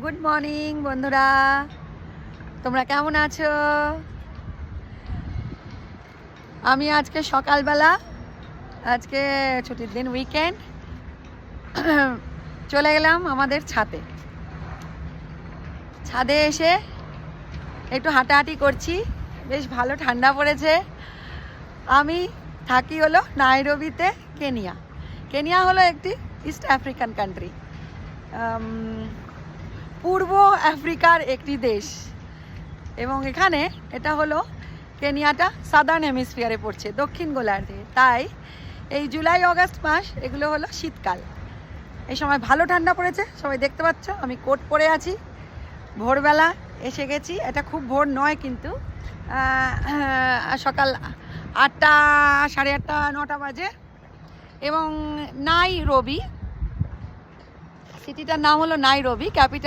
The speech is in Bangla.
গুড মর্নিং বন্ধুরা, তোমরা কেমন আছো? আমি আজকে সকালবেলা, আজকে ছুটির দিন, উইকেন্ড, চলে গেলাম আমাদের ছাদে এসে একটু হাঁটাহাঁটি করছি। বেশ ভালো ঠান্ডা পড়েছে। আমি থাকি হলো নাইরোবিতে, কেনিয়া হলো একটি ইস্ট আফ্রিকান কান্ট্রি, পূর্ব আফ্রিকার একটি দেশ। এবং এখানে এটা হলো কেনিয়াটা সাদার্ন হেমিস্ফিয়ারে পড়ছে, দক্ষিণ গোলার্ধে। তাই এই জুলাই অগাস্ট মাস এগুলো হলো শীতকাল। এই সময় ভালো ঠান্ডা পড়েছে, সবাই দেখতে পাচ্ছ। আমি কোট পরে আছি। ভোরবেলা এসে গেছি। এটা খুব ভোর নয়, কিন্তু সকাল 8টা, 8:30, 9টা বাজে। এবং নাইরোবি, সিটিটার নাম হলো নাইরোবি, ক্যাপিটাল